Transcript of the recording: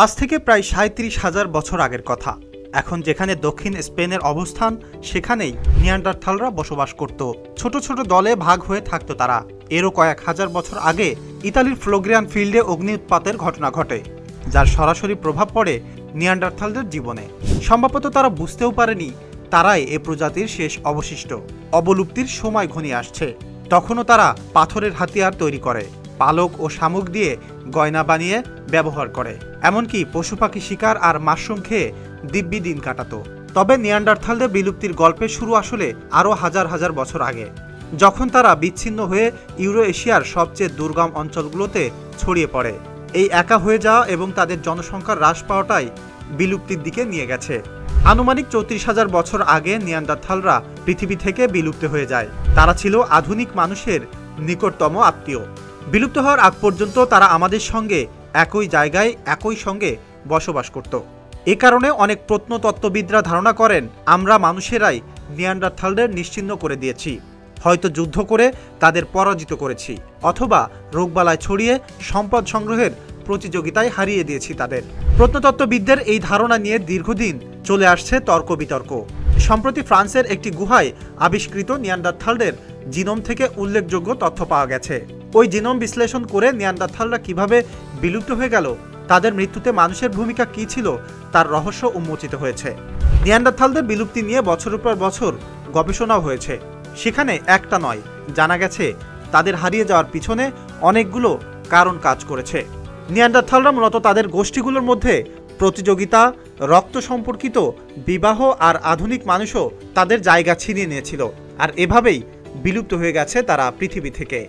আজ থেকে প্রায় ৩৭,০০০ বছর আগের কথা। এখন যেখানে দক্ষিণ স্পেনের অবস্থান, সেখানেই নিয়ান্ডারথালরা বসবাস করত। ছোট ছোট দলে ভাগ হয়ে থাকত তারা। এরও কয়েক হাজার বছর আগে ইতালির ফ্লোগ্রিয়ান ফিল্ডে অগ্নি উৎপাতের ঘটনা ঘটে, যার সরাসরি প্রভাব পড়ে নিয়ান্ডারথালদের জীবনে। সম্ভবত তারা বুঝতেও পারেনি তারাই এ প্রজাতির শেষ অবশিষ্ট। অবলুপ্তির সময় ঘনিয়ে আসছে। তখনও তারা পাথরের হাতিয়ার তৈরি করে, পালক ও শামুক দিয়ে গয়না বানিয়ে ব্যবহার করে, এমনকি পশু পাখি শিকার আর মাশরুম খেয়ে দিব্যি দিন কাটাতো। তবে নিয়ান্ডারথালদের বিলুপ্তির গল্পের শুরু আসলে আরও হাজার হাজার বছর আগে, যখন তারা বিচ্ছিন্ন হয়ে ইউরো এশিয়ার সবচেয়ে দুর্গম অঞ্চলগুলোতে ছড়িয়ে পড়ে। এই একা হয়ে যাওয়া এবং তাদের জনসংখ্যার হ্রাস পাওয়াটাই বিলুপ্তির দিকে নিয়ে গেছে। আনুমানিক ৩৪,০০০ বছর আগে নিয়ান্ডারথালরা পৃথিবী থেকে বিলুপ্ত হয়ে যায়। তারা ছিল আধুনিক মানুষের নিকটতম আত্মীয়। বিলুপ্ত হওয়ার আগ পর্যন্ত তারা আমাদের সঙ্গে একই জায়গায় একই সঙ্গে বসবাস করত। এ কারণে অনেক প্রত্নতত্ত্ববিদরা ধারণা করেন আমরা মানুষেরাই নিয়ান্ডারথালদের নিশ্চিহ্ন করে দিয়েছি। হয়তো যুদ্ধ করে তাদের পরাজিত করেছি, অথবা রোগবালাই ছড়িয়ে সম্পদ সংগ্রহের প্রতিযোগিতায় হারিয়ে দিয়েছি তাদের। প্রত্নতত্ত্ববিদদের এই ধারণা নিয়ে দীর্ঘদিন চলে আসছে তর্ক বিতর্ক। সম্প্রতি ফ্রান্সের একটি গুহায় আবিষ্কৃত নিয়ান্ডারথালদের জিনোম থেকে উল্লেখযোগ্য তথ্য পাওয়া গেছে। ওই জিনোম বিশ্লেষণ করে নিয়ান্ডারথালরা কিভাবে বিলুপ্ত হয়ে গেল, তাদের মৃত্যুতে মানুষের ভূমিকা কী ছিল, তার রহস্য উন্মোচিত হয়েছে। নিয়ান্ডারথালদের বিলুপ্তি নিয়ে বছরের পর বছর গবেষণাও হয়েছে। সেখানে একটা নয়, জানা গেছে তাদের হারিয়ে যাওয়ার পিছনে অনেকগুলো কারণ কাজ করেছে। নিয়ান্ডারথালরা মূলত তাদের গোষ্ঠীগুলোর মধ্যে প্রতিযোগিতা, রক্ত সম্পর্কিত বিবাহ আর আধুনিক মানুষও তাদের জায়গা ছিনিয়ে নিয়েছিল, আর এভাবেই বিলুপ্ত হয়ে গেছে তারা পৃথিবী থেকে।